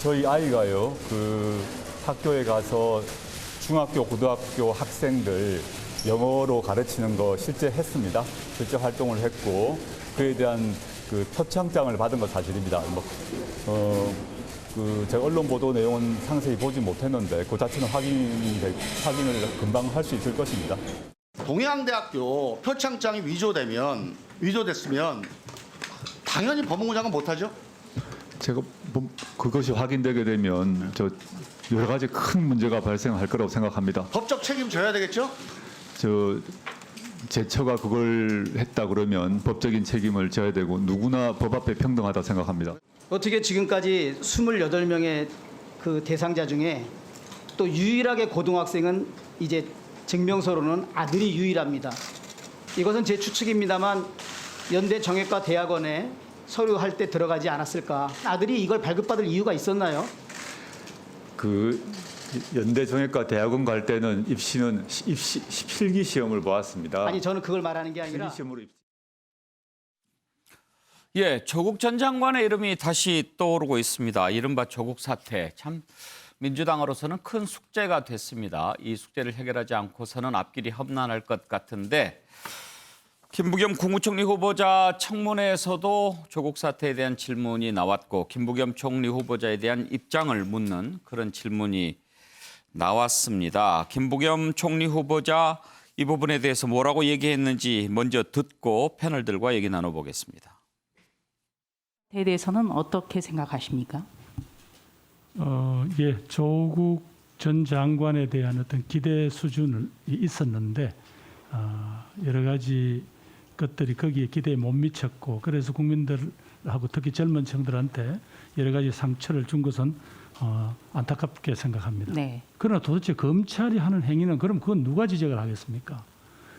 저희 아이가요, 학교에 가서 중학교, 고등학교 학생들 영어로 가르치는 거 실제 했습니다. 실제 활동을 했고, 그에 대한 표창장을 받은 건 사실입니다. 제가 언론 보도 내용은 상세히 보지 못했는데, 그 자체는 확인을 금방 할 수 있을 것입니다. 동양대학교 표창장이 위조됐으면 당연히 법무부 장관 못하죠? 제가 그것이 확인되게 되면 여러 가지 큰 문제가 발생할 거라고 생각합니다. 법적 책임 져야 되겠죠? 제처가 그걸 했다 그러면 법적인 책임을 져야 되고 누구나 법 앞에 평등하다 생각합니다. 어떻게 지금까지 28명의 그 대상자 중에 또 유일하게 고등학생은 이제 증명서로는 아들이 유일합니다. 이것은 제 추측입니다만 연대 정외과 대학원에 서류할 때 들어가지 않았을까. 아들이 이걸 발급받을 이유가 있었나요? 연대 정외과 대학원 갈 때는 입시는 필기 시험을 보았습니다. 아니 저는 그걸 말하는 게 아니라 필기 시험으로 예, 조국 전 장관의 이름이 다시 떠오르고 있습니다. 이른바 조국 사태. 참 민주당으로서는 큰 숙제가 됐습니다. 이 숙제를 해결하지 않고서는 앞길이 험난할 것 같은데 김부겸 국무총리 후보자 청문회에서도 조국 사태에 대한 질문이 나왔고 김부겸 총리 후보자에 대한 입장을 묻는 그런 질문이 나왔습니다. 김부겸 총리 후보자 이 부분에 대해서 뭐라고 얘기했는지 먼저 듣고 패널들과 얘기 나눠보겠습니다. 에 대해서는 어떻게 생각하십니까? 예, 조국 전 장관에 대한 어떤 기대 수준이 있었는데 여러 가지 것들이 거기에 기대에 못 미쳤고 그래서 국민들하고 특히 젊은 층들한테 여러 가지 상처를 준 것은 안타깝게 생각합니다. 네. 그러나 도대체 검찰이 하는 행위는 그럼 그건 누가 지적을 하겠습니까?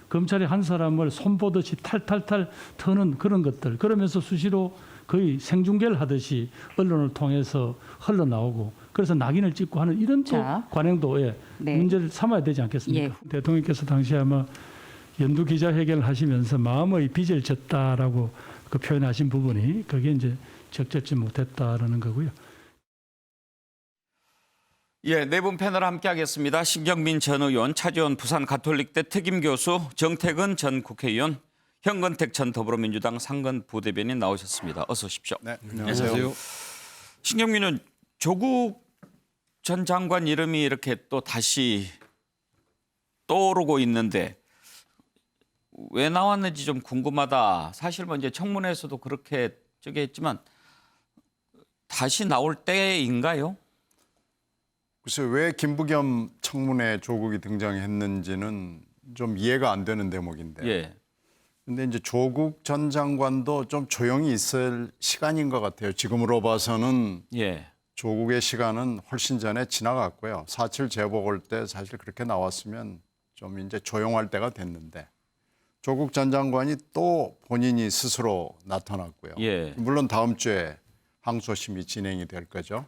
검찰이 한 사람을 손보듯이 탈탈탈 터는 그런 것들 그러면서 수시로 거의 생중계를 하듯이 언론을 통해서 흘러나오고 그래서 낙인을 찍고 하는 이런 또 관행도 네. 문제를 삼아야 되지 않겠습니까? 예. 대통령께서 당시에 아마 연두 기자회견을 하시면서 마음의 빚을 졌다라고 그 표현하신 부분이 그게 이제 적절치 못했다라는 거고요. 예, 네 분 패널 함께하겠습니다. 신경민 전 의원, 차지원 부산가톨릭대 특임교수, 정태근 전 국회의원, 현건택 전 더불어민주당 상근 부대변인 나오셨습니다. 어서 오십시오. 네, 안녕하세요. 신경민은 조국 전 장관 이름이 이렇게 또 다시 떠오르고 있는데 왜 나왔는지 좀 궁금하다. 사실 뭐 이제 청문회에서도 그렇게 했지만 다시 나올 때인가요? 글쎄 왜 김부겸 청문회 조국이 등장했는지는 좀 이해가 안 되는 대목인데. 예. 근데 이제 조국 전 장관도 좀 조용히 있을 시간인 것 같아요. 지금으로 봐서는 예. 조국의 시간은 훨씬 전에 지나갔고요. 4.7 제보 올 때 사실 그렇게 나왔으면 좀 이제 조용할 때가 됐는데 조국 전 장관이 또 본인이 스스로 나타났고요. 예. 물론 다음 주에 항소심이 진행이 될 거죠.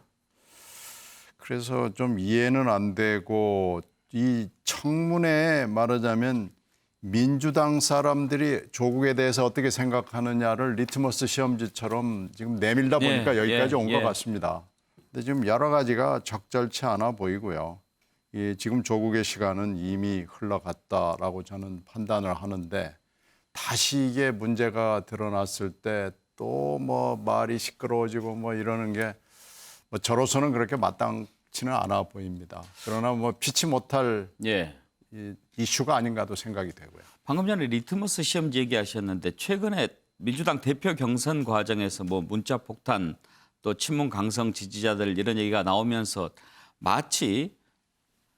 그래서 좀 이해는 안 되고 이 청문회에 말하자면 민주당 사람들이 조국에 대해서 어떻게 생각하느냐를 리트머스 시험지처럼 지금 내밀다 보니까 여기까지 온 것 같습니다. 근데 지금 여러 가지가 적절치 않아 보이고요. 지금 조국의 시간은 이미 흘러갔다라고 저는 판단을 하는데 다시 이게 문제가 드러났을 때 또 뭐 말이 시끄러워지고 뭐 이러는 게 뭐 저로서는 그렇게 마땅치는 않아 보입니다. 그러나 뭐 피치 못할 이슈가 아닌가도 생각이 되고요. 방금 전에 리트머스 시험지 얘기하셨는데 최근에 민주당 대표 경선 과정에서 뭐 문자 폭탄 또 친문 강성 지지자들 이런 얘기가 나오면서 마치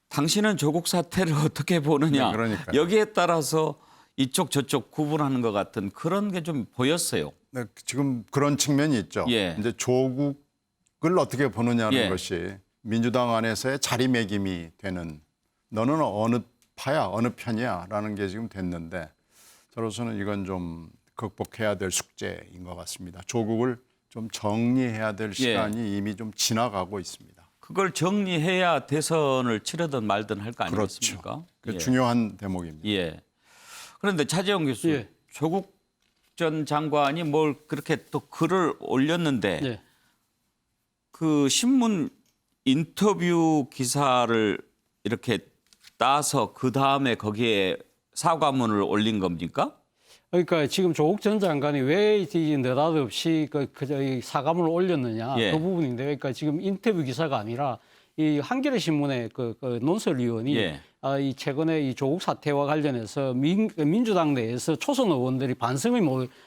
당신은 조국 사태를 어떻게 보느냐 여기에 따라서 이쪽 저쪽 구분하는 것 같은 그런 게 좀 보였어요. 네, 지금 그런 측면이 있죠. 예. 이제 조국을 어떻게 보느냐는 것이 민주당 안에서의 자리매김이 되는 너는 어느 파야 어느 편이야라는 게 지금 됐는데 저로서는 이건 좀 극복해야 될 숙제인 것 같습니다. 조국을 좀 정리해야 될 시간이 이미 좀 지나가고 있습니다. 그걸 정리해야 대선을 치르든 말든 할 거 아니겠습니까? 그렇죠. 중요한 대목입니다. 예. 그런데 차재원 교수, 조국 전 장관이 뭘 그렇게 또 글을 올렸는데 그 신문 인터뷰 기사를 이렇게 따서 그 다음에 거기에 사과문을 올린 겁니까? 그러니까 지금 조국 전 장관이 왜 느닷없이 이 사과문을 올렸느냐 예. 그 부분인데, 그러니까 지금 인터뷰 기사가 아니라 이 한겨레 신문의 그 논설위원이 예. 이 최근에 이 조국 사태와 관련해서 민주당 내에서 초선 의원들이 반성의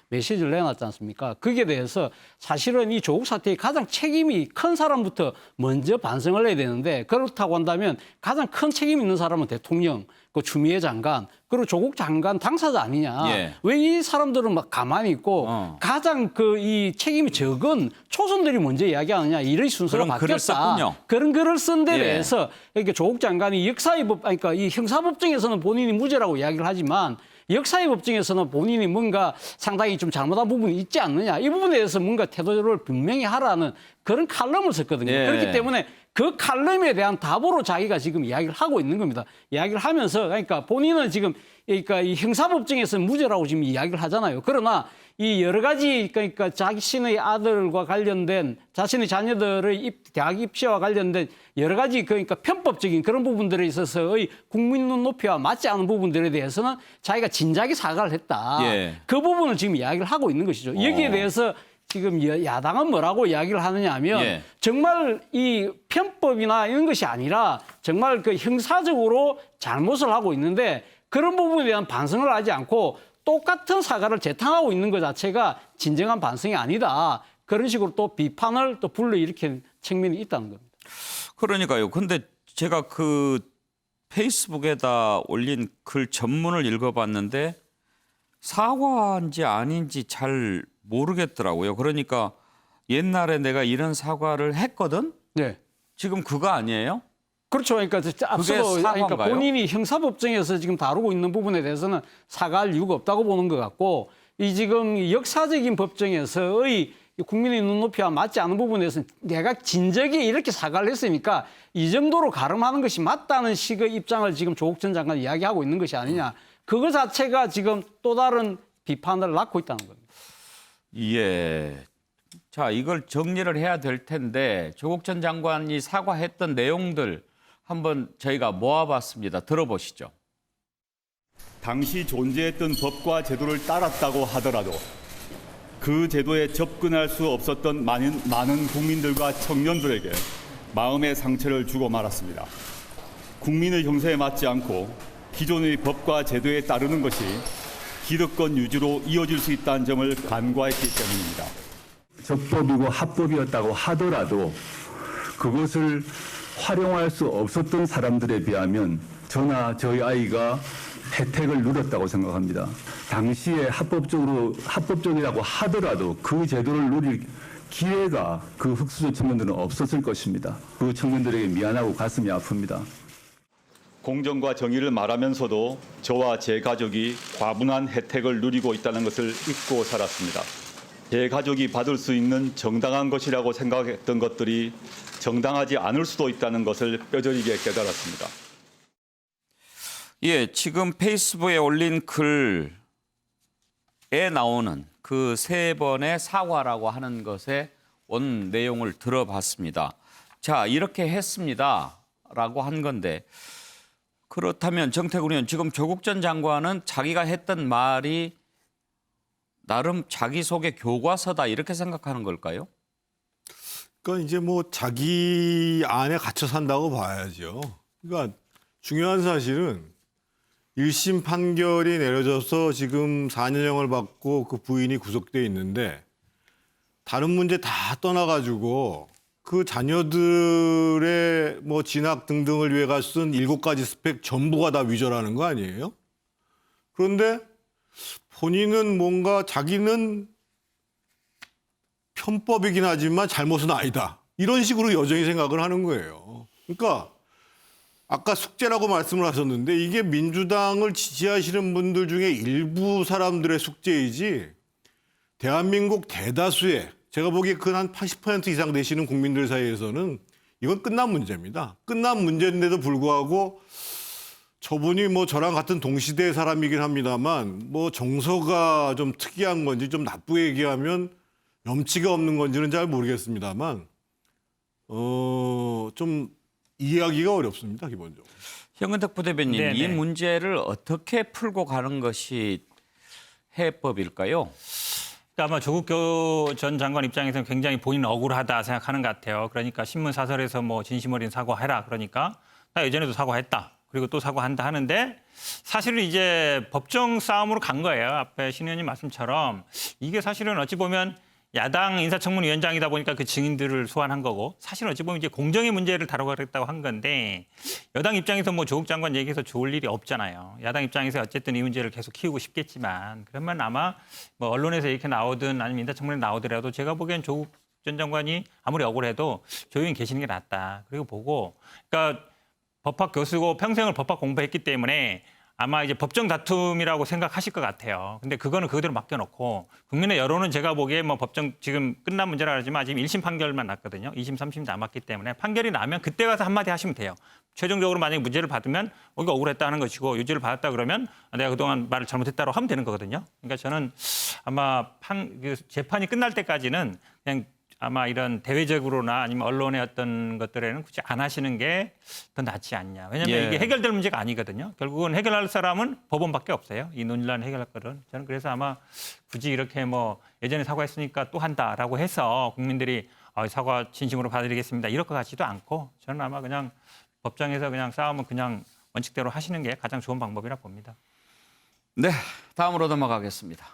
메시지를 내놨지 않습니까? 거기에 대해서 사실은 이 조국 사태에 가장 책임이 큰 사람부터 먼저 반성을 해야 되는데, 그렇다고 한다면 가장 큰 책임 있는 사람은 대통령, 그 추미애 장관, 그리고 조국 장관 당사자 아니냐. 예. 왜 이 사람들은 막 가만히 있고 가장 이 책임이 적은 초선들이 먼저 이야기하느냐, 이런 순서가 그런 글을 바뀌었다. 썼군요. 그런 글을 쓴 데 예. 대해서 그러니까 조국 장관이 그러니까 이 형사법정에서는 본인이 무죄라고 이야기를 하지만 역사의 법정에서는 본인이 뭔가 상당히 좀 잘못한 부분이 있지 않느냐, 이 부분에 대해서 뭔가 태도를 분명히 하라는 그런 칼럼을 썼거든요. 예. 그렇기 때문에 그 칼럼에 대한 답으로 자기가 지금 이야기를 하고 있는 겁니다. 이야기를 하면서, 그러니까 본인은 지금 그러니까 이 형사법정에서 무죄라고 지금 이야기를 하잖아요. 그러나 이 여러 가지, 그러니까 자신의 아들과 관련된, 자신의 자녀들의 대학 입시와 관련된 여러 가지, 그러니까 편법적인 그런 부분들에 있어서의 국민 눈높이와 맞지 않은 부분들에 대해서는 자기가 진작에 사과를 했다. 예. 그 부분을 지금 이야기를 하고 있는 것이죠. 여기에 대해서 지금 야당은 뭐라고 이야기를 하느냐 하면 예. 정말 이 편법이나 이런 것이 아니라 정말 그 형사적으로 잘못을 하고 있는데, 그런 부분에 대한 반성을 하지 않고 똑같은 사과를 재탕하고 있는 것 자체가 진정한 반성이 아니다. 그런 식으로 또 비판을 또 불러일으키는 측면이 있다는 겁니다. 그러니까요. 근데 제가 그 페이스북에다 올린 글 전문을 읽어봤는데 사과인지 아닌지 잘 모르겠더라고요. 그러니까 옛날에 내가 이런 사과를 했거든? 네. 지금 그거 아니에요? 그렇죠. 그러니까 앞서도 사과인가요? 그러니까 본인이 형사법정에서 지금 다루고 있는 부분에 대해서는 사과할 이유가 없다고 보는 것 같고, 이 지금 역사적인 법정에서의 국민의 눈높이와 맞지 않은 부분에서 내가 진작에 이렇게 사과를 했으니까 이 정도로 가름하는 것이 맞다는 식의 입장을 지금 조국 전 장관이 이야기하고 있는 것이 아니냐. 그거 자체가 지금 또 다른 비판을 낳고 있다는 겁니다. 예. 자, 이걸 정리를 해야 될 텐데 조국 전 장관이 사과했던 내용들 한번 저희가 모아봤습니다. 들어보시죠. 당시 존재했던 법과 제도를 따랐다고 하더라도 그 제도에 접근할 수 없었던 많은 국민들과 청년들에게 마음의 상처를 주고 말았습니다. 국민의 형세에 맞지 않고 기존의 법과 제도에 따르는 것이 기득권 유지로 이어질 수 있다는 점을 간과했기 때문입니다. 적법이고 합법이었다고 하더라도 그것을 활용할 수 없었던 사람들에 비하면 저나 저희 아이가 혜택을 누렸다고 생각합니다. 당시에 합법적이라고 하더라도 그 제도를 누릴 기회가 그 흑수저 청년들은 없었을 것입니다. 그 청년들에게 미안하고 가슴이 아픕니다. 공정과 정의를 말하면서도 저와 제 가족이 과분한 혜택을 누리고 있다는 것을 잊고 살았습니다. 제 가족이 받을 수 있는 정당한 것이라고 생각했던 것들이 정당하지 않을 수도 있다는 것을 뼈저리게 깨달았습니다. 예, 지금 페이스북에 올린 글에 나오는 그 3번의 사과라고 하는 것의 원 내용을 들어봤습니다. 자, 이렇게 했습니다라고 한 건데, 그렇다면 정태근 의원, 지금 조국 전 장관은 자기가 했던 말이 나름 자기 속의 교과서다 이렇게 생각하는 걸까요? 그러니까 이제 뭐 자기 안에 갇혀 산다고 봐야죠. 그러니까 중요한 사실은 1심 판결이 내려져서 지금 4년형을 받고 그 부인이 구속돼 있는데, 다른 문제 다 떠나가지고 그 자녀들의 뭐 진학 등등을 위해가 쓴 7가지 스펙 전부가 다 위조라는 거 아니에요? 그런데 본인은 뭔가 자기는 편법이긴 하지만 잘못은 아니다, 이런 식으로 여전히 생각을 하는 거예요. 그러니까 아까 숙제라고 말씀을 하셨는데 이게 민주당을 지지하시는 분들 중에 일부 사람들의 숙제이지 대한민국 대다수의, 제가 보기에 그 한 80% 이상 되시는 국민들 사이에서는 이건 끝난 문제입니다. 끝난 문제인데도 불구하고 저분이 뭐 저랑 같은 동시대 사람이긴 합니다만 뭐 정서가 좀 특이한 건지 좀 나쁘게 얘기하면 염치가 없는 건지는 잘 모르겠습니다만 좀 이해하기가 어렵습니다, 기본적으로. 현근택 부대변인, 네네. 이 문제를 어떻게 풀고 가는 것이 해법일까요? 그러니까 아마 조국 전 장관 입장에서는 굉장히 본인은 억울하다 생각하는 것 같아요. 그러니까 신문 사설에서 뭐 진심 어린 사과해라. 그러니까 나 예전에도 사과했다. 그리고 또 사과한다 하는데 사실은 이제 법정 싸움으로 간 거예요. 앞에 신 의원님 말씀처럼 이게 사실은 어찌 보면 야당 인사청문위원장이다 보니까 그 증인들을 소환한 거고 사실은 어찌 보면 이제 공정의 문제를 다뤄가겠다고 한 건데 여당 입장에서 뭐 조국 장관 얘기해서 좋을 일이 없잖아요. 야당 입장에서 어쨌든 이 문제를 계속 키우고 싶겠지만 그러면 아마 뭐 언론에서 이렇게 나오든 아니면 인사청문회에 나오더라도 제가 보기엔 조국 전 장관이 아무리 억울해도 조용히 계시는 게 낫다. 그리고 보고 그러니까 법학 교수고 평생을 법학 공부했기 때문에 아마 이제 법정 다툼이라고 생각하실 것 같아요. 근데 그거는 그대로 맡겨놓고 국민의 여론은 제가 보기에 뭐 법정 지금 끝난 문제라 하지만 지금 1심 판결만 났거든요. 2심, 3심 남았기 때문에 판결이 나면 그때 가서 한마디 하시면 돼요. 최종적으로 만약에 무죄를 받으면 이거 억울했다 하는 것이고 유죄를 받았다 그러면 내가 그동안 말을 잘못했다고 하면 되는 거거든요. 그러니까 저는 아마 재판이 끝날 때까지는 그냥 아마 이런 대외적으로나 아니면 언론의 어떤 것들에는 굳이 안 하시는 게 더 낫지 않냐. 왜냐하면 예. 이게 해결될 문제가 아니거든요. 결국은 해결할 사람은 법원밖에 없어요. 이 논란 해결할 거는. 저는 그래서 아마 굳이 이렇게 뭐 예전에 사과했으니까 또 한다라고 해서 국민들이 사과 진심으로 받아들이겠습니다. 이럴 것 같지도 않고 저는 아마 그냥 법정에서 그냥 싸움은 그냥 원칙대로 하시는 게 가장 좋은 방법이라 봅니다. 네, 다음으로 넘어가겠습니다.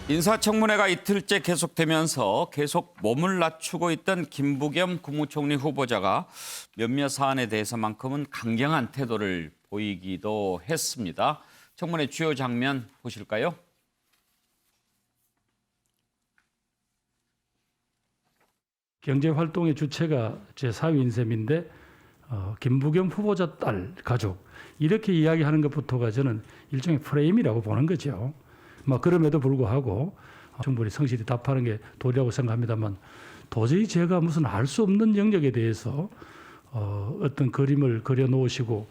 인사청문회가 이틀째 계속되면서 계속 몸을 낮추고 있던 김부겸 국무총리 후보자가 몇몇 사안에 대해서만큼은 강경한 태도를 보이기도 했습니다. 청문회 주요 장면 보실까요? 경제활동의 주체가 제 사위인 셈인데 김부겸 후보자 딸 가족 이렇게 이야기하는 것부터가 저는 일종의 프레임이라고 보는 거죠. 그럼에도 불구하고 충분히 성실히 답하는 게 도리라고 생각합니다만 도저히 제가 무슨 알 수 없는 영역에 대해서 어떤 그림을 그려놓으시고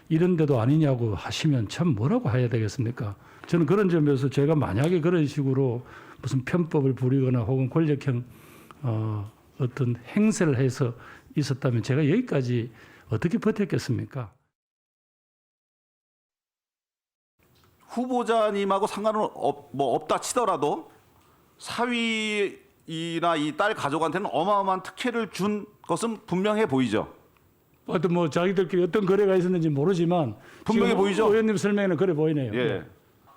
이런 데도 아니냐고 하시면 참 뭐라고 해야 되겠습니까? 저는 그런 점에서 제가 만약에 그런 식으로 무슨 편법을 부리거나 혹은 권력형 어떤 행세를 해서 있었다면 제가 여기까지 어떻게 버텼겠습니까? 후보자님하고 상관은 없다 치더라도 사위나 이 딸 가족한테는 어마어마한 특혜를 준 것은 분명해 보이죠. 어떤 자기들끼리 어떤 거래가 있었는지 모르지만 분명해 보이죠. 의원님 설명에는 그래 보이네요. 예.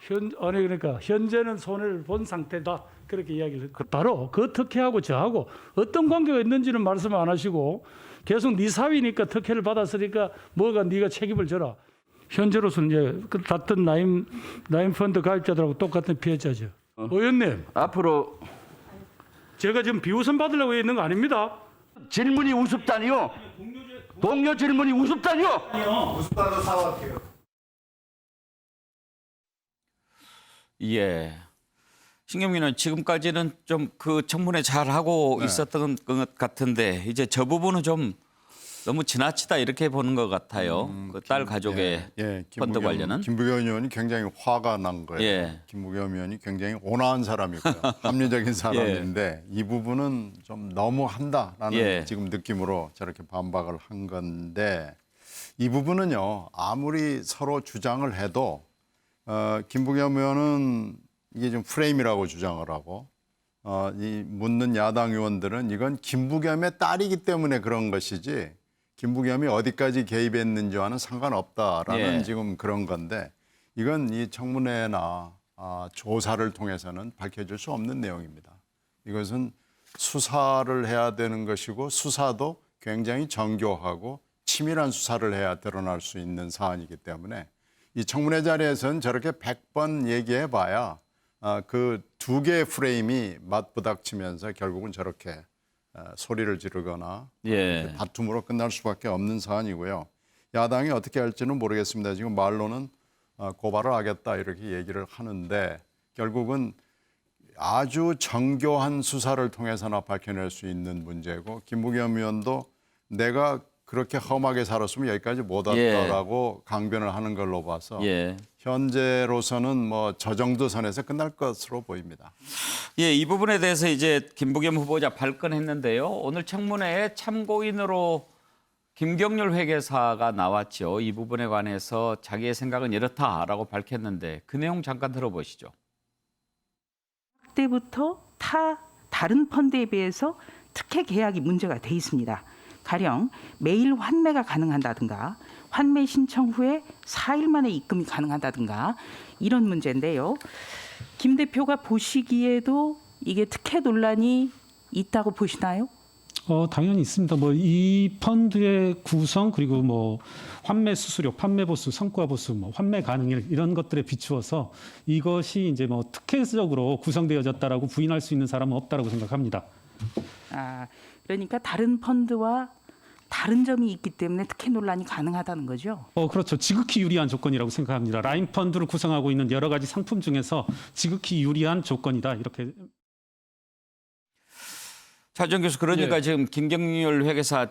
그러니까 현재는 손해를 본 상태다 그렇게 이야기를 바로 그 특혜하고 저하고 어떤 관계가 있는지는 말씀 안 하시고 계속 네 사위니까 특혜를 받았으니까 뭐가 네가 책임을 져라. 현재로서는 이제 같은 나임 펀드 가입자들하고 똑같은 피해자죠. 의원님 앞으로 제가 지금 비웃음 받으려고 있는 거 아닙니다. 질문이 우습다니요. 동료 질문이 우습다니요. 우습다고 사과할게요. 예. 신경민은 지금까지는 좀 그 청문회 잘 하고 있었던 것 같은데 이제 저 부분은 좀 너무 지나치다 이렇게 보는 것 같아요. 그 딸 가족의 펀드 관련은. 김부겸 의원이 굉장히 화가 난 거예요. 예. 김부겸 의원이 굉장히 온화한 사람이고요. 합리적인 사람인데 이 부분은 좀 너무한다라는 지금 느낌으로 저렇게 반박을 한 건데 이 부분은요. 아무리 서로 주장을 해도 김부겸 의원은 이게 좀 프레임이라고 주장을 하고 이 묻는 야당 의원들은 이건 김부겸의 딸이기 때문에 그런 것이지 김부겸이 어디까지 개입했는지와는 상관없다라는 지금 그런 건데 이건 이 청문회나 조사를 통해서는 밝혀질 수 없는 내용입니다. 이것은 수사를 해야 되는 것이고 수사도 굉장히 정교하고 치밀한 수사를 해야 드러날 수 있는 사안이기 때문에 이 청문회 자리에서는 저렇게 100번 얘기해봐야 그 두 개의 프레임이 맞부닥치면서 결국은 저렇게 소리를 지르거나 다툼으로 끝날 수밖에 없는 사안이고요. 야당이 어떻게 할지는 모르겠습니다. 지금 말로는 고발을 하겠다 이렇게 얘기를 하는데 결국은 아주 정교한 수사를 통해서나 밝혀낼 수 있는 문제고 김부겸 의원도 내가 그렇게 험하게 살았으면 여기까지 못 예. 왔다라고 강변을 하는 걸로 봐서 예. 현재로서는 뭐 저 정도 선에서 끝날 것으로 보입니다. 예, 이 부분에 대해서 이제 김부겸 후보자 발끈했는데요. 오늘 청문회에 참고인으로 김경률 회계사가 나왔죠. 이 부분에 관해서 자기의 생각은 이렇다라고 밝혔는데 그 내용 잠깐 들어보시죠. 그때부터 다른 펀드에 비해서 특혜 계약이 문제가 돼 있습니다. 가령 매일 환매가 가능하다든가 환매 신청 후에 4일 만에 입금이 가능하다든가 이런 문제인데요. 김 대표가 보시기에도 이게 특혜 논란이 있다고 보시나요? 당연히 있습니다. 뭐 이 펀드의 구성 그리고 뭐 환매 수수료, 판매 보수, 성과 보수, 뭐 환매 가능일 이런 것들에 비추어서 이것이 이제 뭐 특혜적으로 구성되어졌다라고 부인할 수 있는 사람은 없다라고 생각합니다. 그러니까 다른 펀드와 다른 점이 있기 때문에 특혜 논란이 가능하다는 거죠. 그렇죠. 지극히 유리한 조건이라고 생각합니다. 라인 펀드를 구성하고 있는 여러 가지 상품 중에서 지극히 유리한 조건이다. 이렇게. 차주영 교수, 그러니까 네. 지금 김경률 회계사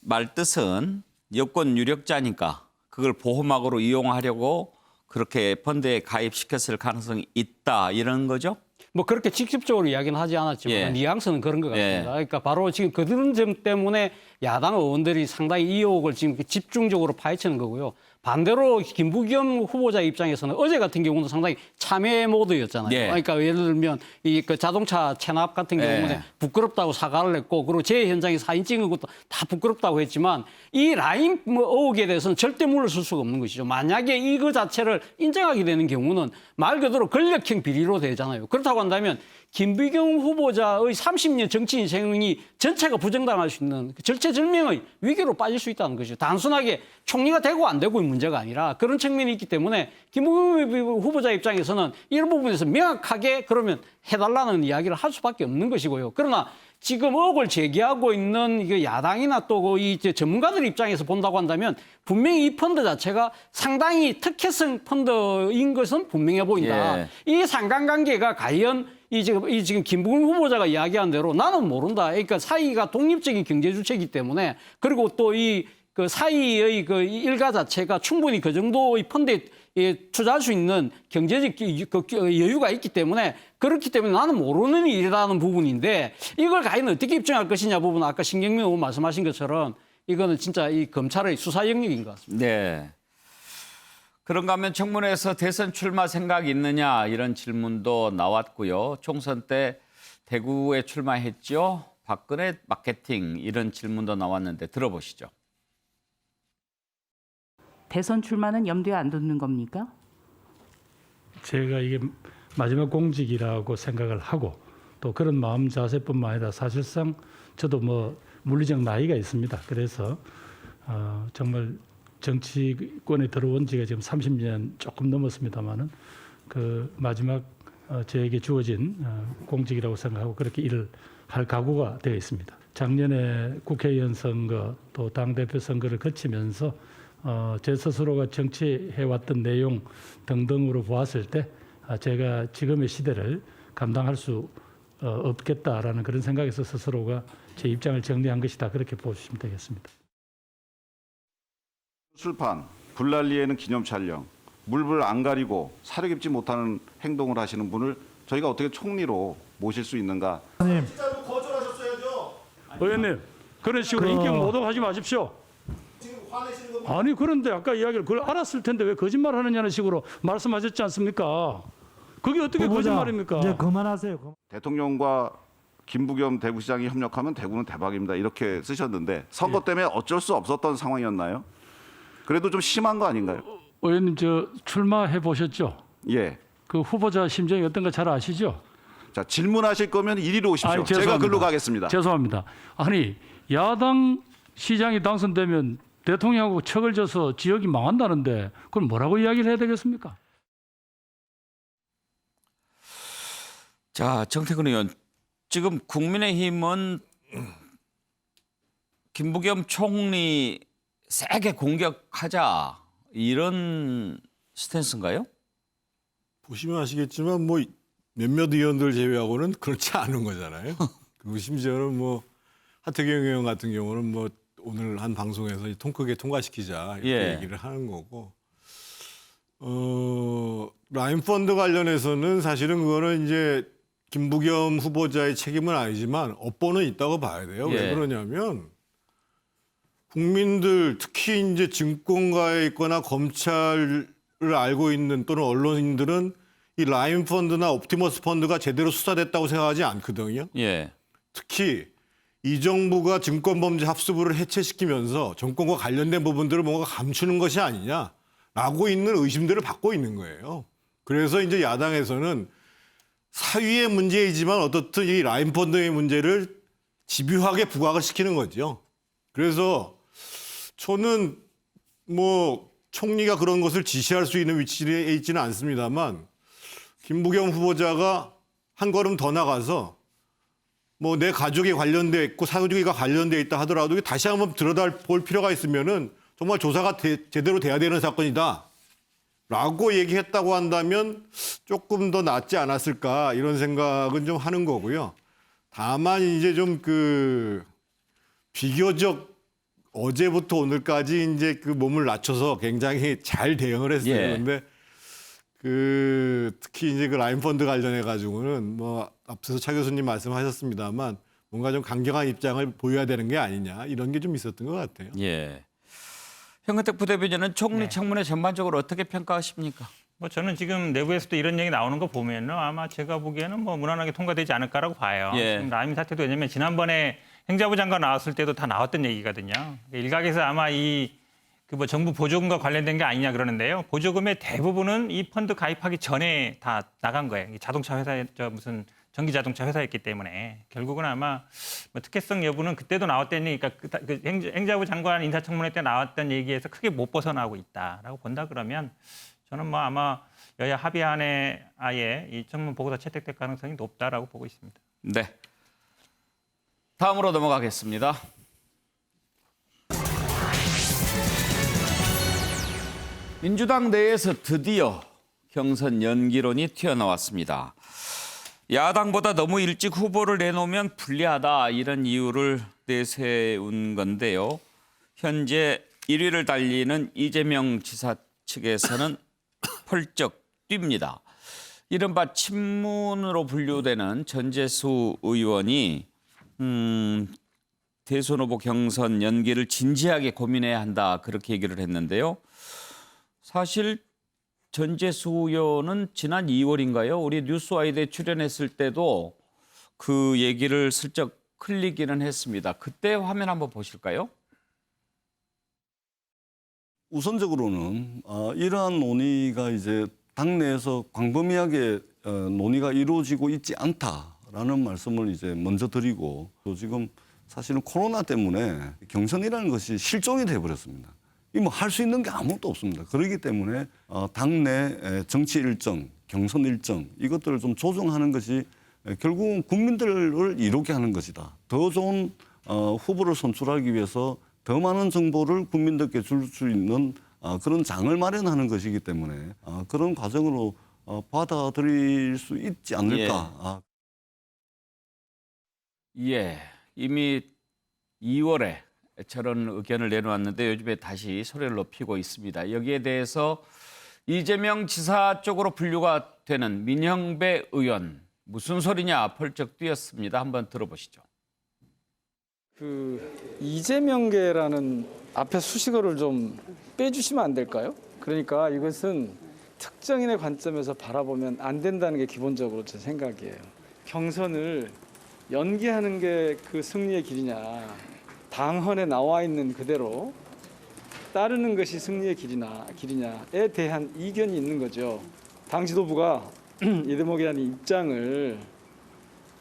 말 뜻은 여권 유력자니까 그걸 보호막으로 이용하려고 그렇게 펀드에 가입시켰을 가능성이 있다 이런 거죠? 뭐 그렇게 직접적으로 이야기는 하지 않았지만 예. 뉘앙스는 그런 것 같습니다. 예. 그러니까 바로 지금 그런 점 때문에 야당 의원들이 상당히 이 의혹을 지금 집중적으로 파헤치는 거고요. 반대로 김부겸 후보자 입장에서는 어제 같은 경우는 상당히 참회 모드였잖아요. 예. 그러니까 예를 들면 이 그 자동차 체납 같은 예. 경우는 부끄럽다고 사과를 했고, 그리고 제 현장에 사진 찍은 것도 다 부끄럽다고 했지만 이 라인 의혹에 대해서는 절대 물러설 수가 없는 것이죠. 만약에 이거 자체를 인정하게 되는 경우는 말 그대로 권력형 비리로 되잖아요. 그렇다고 한다면 김부겸 후보자의 30년 정치 인생이 전체가 부정당할 수 있는 절체절명의 위기로 빠질 수 있다는 것이죠. 단순하게 총리가 되고 안 되고의 문제가 아니라 그런 측면이 있기 때문에 김부겸 후보자 입장에서는 이런 부분에서 명확하게 그러면 해달라는 이야기를 할 수밖에 없는 것이고요. 그러나 지금 의혹을 제기하고 있는 야당이나 또 이 전문가들 입장에서 본다고 한다면 분명히 이 펀드 자체가 상당히 특혜성 펀드인 것은 분명해 보인다. 예. 이 상관관계가 과연 이 지금 김부겸 후보자가 이야기한 대로 나는 모른다. 그러니까 사이가 독립적인 경제 주체이기 때문에, 그리고 또 그 사이의 그 일가 자체가 충분히 그 정도의 펀드에 투자할 수 있는 경제적 여유가 있기 때문에, 그렇기 때문에 나는 모르는 일이라는 부분인데 이걸 과연 어떻게 입증할 것이냐 부분은 아까 신경민 의원 말씀하신 것처럼 이거는 진짜 이 검찰의 수사 영역인 것 같습니다. 네. 그런가 하면 청문회에서 대선 출마 생각 있느냐 이런 질문도 나왔고요. 총선 때 대구에 출마했죠. 박근혜 마케팅 이런 질문도 나왔는데 들어보시죠. 대선 출마는 염두에 안 두는 겁니까? 제가 이게 마지막 공직이라고 생각을 하고 또 그런 마음 자세뿐만 아니라 사실상 저도 뭐 물리적 나이가 있습니다. 그래서 정말 정치권에 들어온 지가 지금 30년 조금 넘었습니다만은 그 마지막 저에게 주어진 공직이라고 생각하고 그렇게 일을 할 각오가 되어 있습니다. 작년에 국회의원 선거 또 당대표 선거를 거치면서 제 스스로가 정치해왔던 내용 등등으로 보았을 때 제가 지금의 시대를 감당할 수 없겠다라는 그런 생각에서 스스로가 제 입장을 정리한 것이다. 그렇게 보시면 되겠습니다. 술판, 불난리에는 기념 촬영, 물불 안 가리고 사려 깊지 못하는 행동을 하시는 분을 저희가 어떻게 총리로 모실 수 있는가? 진짜로 거절하셨어야죠. 의원님, 그런 식으로 인격 모독하지 마십시오. 지금 화내시는 겁니다. 아니 그런데 아까 이야기를 그걸 알았을 텐데 왜 거짓말하느냐는 식으로 말씀하셨지 않습니까? 그게 어떻게 거짓말입니까? 이제 그만하세요. 대통령과 김부겸 대구시장이 협력하면 대구는 대박입니다. 이렇게 쓰셨는데 선거 때문에 어쩔 수 없었던 상황이었나요? 그래도 좀 심한 거 아닌가요? 의원님 저 출마해 보셨죠? 예. 그 후보자 심정이 어떤가 잘 아시죠? 자, 질문하실 거면 이리로 오십시오. 아니, 제가 죄송합니다. 글로 가겠습니다. 죄송합니다. 아니 야당 시장이 당선되면 대통령하고 척을 져서 지역이 망한다는데 그걸 뭐라고 이야기를 해야 되겠습니까? 자, 정태근 의원, 지금 국민의힘은 김부겸 총리 세게 공격하자 이런 스탠스인가요? 보시면 아시겠지만 뭐 몇몇 의원들 제외하고는 그렇지 않은 거잖아요. 그리고 심지어는 뭐 하태경 의원 같은 경우는 뭐 오늘 한 방송에서 통 크게 통과시키자 이렇게 예. 얘기를 하는 거고, 라임 펀드 관련해서는 사실은 그거는 이제 김부겸 후보자의 책임은 아니지만 업보는 있다고 봐야 돼요. 예. 왜 그러냐면 국민들 특히 이제 증권가에 있거나 검찰을 알고 있는 또는 언론인들은 이 라임 펀드나 옵티머스 펀드가 제대로 수사됐다고 생각하지 않거든요. 예. 특히 이 정부가 증권범죄 합수부를 해체시키면서 정권과 관련된 부분들을 뭔가 감추는 것이 아니냐라고 있는 의심들을 받고 있는 거예요. 그래서 이제 야당에서는 사위의 문제이지만 어떻든 이 라임 펀드의 문제를 집요하게 부각을 시키는 거죠. 그래서 저는 뭐 총리가 그런 것을 지시할 수 있는 위치에 있지는 않습니다만 김부겸 후보자가 한 걸음 더 나가서 뭐 내 가족이 관련돼 있고 사유지가 관련돼 있다 하더라도 다시 한번 들여다볼 필요가 있으면은 정말 조사가 제대로 돼야 되는 사건이다. 라고 얘기했다고 한다면 조금 더 낫지 않았을까 이런 생각은 좀 하는 거고요. 다만 이제 좀 비교적 어제부터 오늘까지 이제 그 몸을 낮춰서 굉장히 잘 대응을 했어요. 예. 그런데 특히 이제 그 라임 펀드 관련해 가지고는 뭐 앞서서 차 교수님 말씀하셨습니다만 뭔가 좀 강경한 입장을 보여야 되는 게 아니냐 이런 게 좀 있었던 것 같아요. 예. 현근택 부대변인은 총리 청문회 전반적으로 어떻게 평가하십니까? 뭐 저는 지금 내부에서도 이런 얘기 나오는 거 보면은 아마 제가 보기에는 뭐 무난하게 통과되지 않을까라고 봐요. 예. 지금 라임 사태도 왜냐면 지난번에 행자부 장관 나왔을 때도 다 나왔던 얘기거든요. 일각에서 아마 뭐 정부 보조금과 관련된 게 아니냐 그러는데요. 보조금의 대부분은 이 펀드 가입하기 전에 다 나간 거예요. 이 자동차 회사 무슨 전기 자동차 회사였기 때문에 결국은 아마 뭐 특혜성 여부는 그때도 나왔던 얘기니까 그 행자부 장관 인사청문회 때 나왔던 얘기에서 크게 못 벗어나고 있다라고 본다 그러면 저는 뭐 아마 여야 합의안에 아예 이 청문 보고서 채택될 가능성이 높다라고 보고 있습니다. 네. 다음으로 넘어가겠습니다. 민주당 내에서 드디어 경선 연기론이 튀어나왔습니다. 야당보다 너무 일찍 후보를 내놓으면 불리하다 이런 이유를 내세운 건데요. 현재 1위를 달리는 이재명 지사 측에서는 펄쩍 뜁니다. 이른바 친문으로 분류되는 전재수 의원이 대선 후보 경선 연기를 진지하게 고민해야 한다 그렇게 얘기를 했는데요. 사실 전재수 의원은 지난 2월인가요? 우리 뉴스와이드에 출연했을 때도 그 얘기를 슬쩍 흘리기는 했습니다. 그때 화면 한번 보실까요? 우선적으로는 이러한 논의가 이제 당내에서 광범위하게 논의가 이루어지고 있지 않다라는 말씀을 이제 먼저 드리고, 또 지금 사실은 코로나 때문에 경선이라는 것이 실종이 돼버렸습니다. 이 뭐 할 수 있는 게 아무것도 없습니다. 그렇기 때문에 당내 정치 일정, 경선 일정 이것들을 좀 조정하는 것이 결국은 국민들을 이롭게 하는 것이다. 더 좋은 후보를 선출하기 위해서 더 많은 정보를 국민들께 줄 수 있는 그런 장을 마련하는 것이기 때문에 그런 과정으로 받아들일 수 있지 않을까. 예, 이미 2월에 저런 의견을 내놓았는데 요즘에 다시 소리를 높이고 있습니다. 여기에 대해서 이재명 지사 쪽으로 분류가 되는 민형배 의원 무슨 소리냐 펄쩍 뛰었습니다. 한번 들어보시죠. 그 이재명계라는 앞에 수식어를 좀 빼주시면 안 될까요? 그러니까 이것은 특정인의 관점에서 바라보면 안 된다는 게 기본적으로 제 생각이에요. 경선을 연기하는 게 그 승리의 길이냐, 당헌에 나와 있는 그대로 따르는 것이 승리의 길이냐에 대한 이견이 있는 거죠. 당 지도부가 이 대목이라는 입장을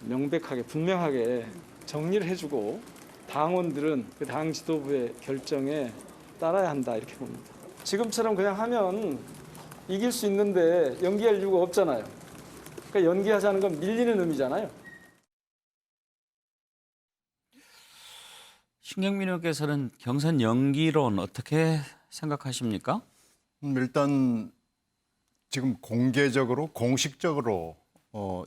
명백하게 분명하게 정리를 해주고 당원들은 그 당 지도부의 결정에 따라야 한다 이렇게 봅니다. 지금처럼 그냥 하면 이길 수 있는데 연기할 이유가 없잖아요. 그러니까 연기하자는 건 밀리는 의미잖아요. 신경민 의원께서는 경선 연기론 어떻게 생각하십니까? 일단 지금 공개적으로 공식적으로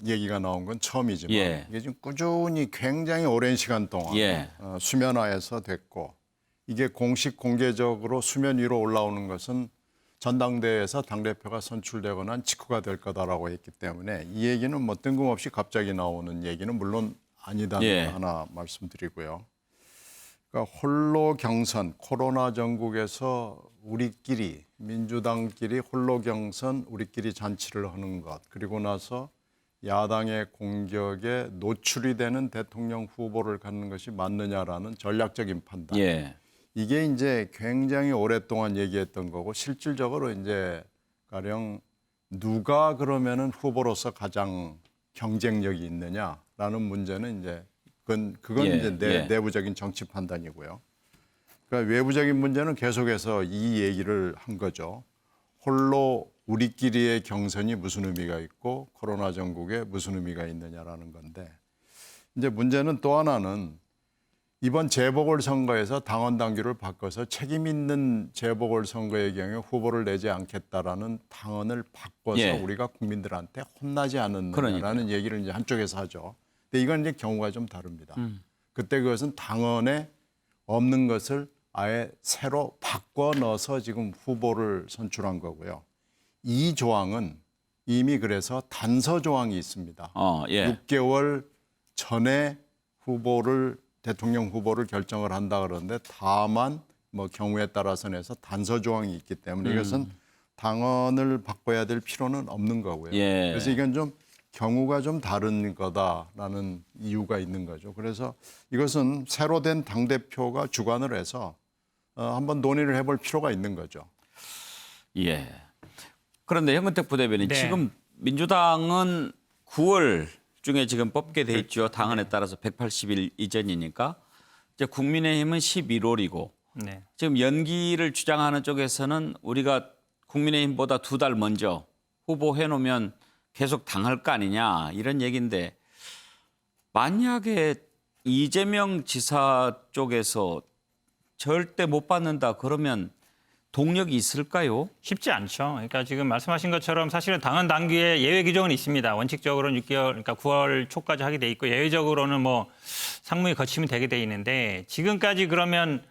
얘기가 나온 건 처음이지만 예. 이게 지금 꾸준히 굉장히 오랜 시간 동안 예. 수면화에서 됐고 이게 공식 공개적으로 수면 위로 올라오는 것은 전당대회에서 당대표가 선출되거나 직후가 될 거다라고 했기 때문에 이 얘기는 뭐 뜬금없이 갑자기 나오는 얘기는 물론 아니다는 예. 거 하나 말씀드리고요. 그러니까 홀로 경선, 코로나 전국에서 우리끼리 민주당끼리 홀로 경선, 우리끼리 잔치를 하는 것 그리고 나서 야당의 공격에 노출이 되는 대통령 후보를 갖는 것이 맞느냐라는 전략적인 판단. 예. 이게 이제 굉장히 오랫동안 얘기했던 거고 실질적으로 이제 가령 누가 그러면은 후보로서 가장 경쟁력이 있느냐라는 문제는 이제 그건 예, 이제 예. 내부적인 정치 판단이고요. 그러니까 외부적인 문제는 계속해서 이 얘기를 한 거죠. 홀로 우리끼리의 경선이 무슨 의미가 있고 코로나 전국에 무슨 의미가 있느냐라는 건데 이제 문제는 또 하나는 이번 재보궐선거에서 당원 당규를 바꿔서 책임 있는 재보궐선거의 경우 후보를 내지 않겠다라는 당원을 바꿔서 예. 우리가 국민들한테 혼나지 않느냐라는 그러니까요. 얘기를 이제 한쪽에서 하죠. 근데 이건 이제 경우가 좀 다릅니다. 그때 그것은 당원에 없는 것을 아예 새로 바꿔 넣어서 지금 후보를 선출한 거고요. 이 조항은 이미 그래서 단서 조항이 있습니다. 예. 6개월 전에 대통령 후보를 결정을 한다 그러는데 다만 뭐 경우에 따라서는 해서 단서 조항이 있기 때문에 이것은 당원을 바꿔야 될 필요는 없는 거고요. 예. 그래서 이건 좀 경우가 좀 다른 거다라는 이유가 있는 거죠. 그래서 이것은 새로 된 당대표가 주관을 해서 한번 논의를 해볼 필요가 있는 거죠. 예. 그런데 현근택 부대변인 네. 지금 민주당은 9월 중에 지금 뽑게 돼 있죠. 당헌에 따라서 180일 이전이니까 이제 국민의힘은 11월이고 네. 지금 연기를 주장하는 쪽에서는 우리가 국민의힘보다 2달 먼저 후보해 놓으면 계속 당할 거 아니냐 이런 얘기인데 만약에 이재명 지사 쪽에서 절대 못 받는다 그러면 동력이 있을까요? 쉽지 않죠. 그러니까 지금 말씀하신 것처럼 사실은 당헌 당규에 예외 규정은 있습니다. 원칙적으로는 6개월, 그러니까 9월 초까지 하게 돼 있고 예외적으로는 뭐 상무위 거치면 되게 돼 있는데 지금까지 그러면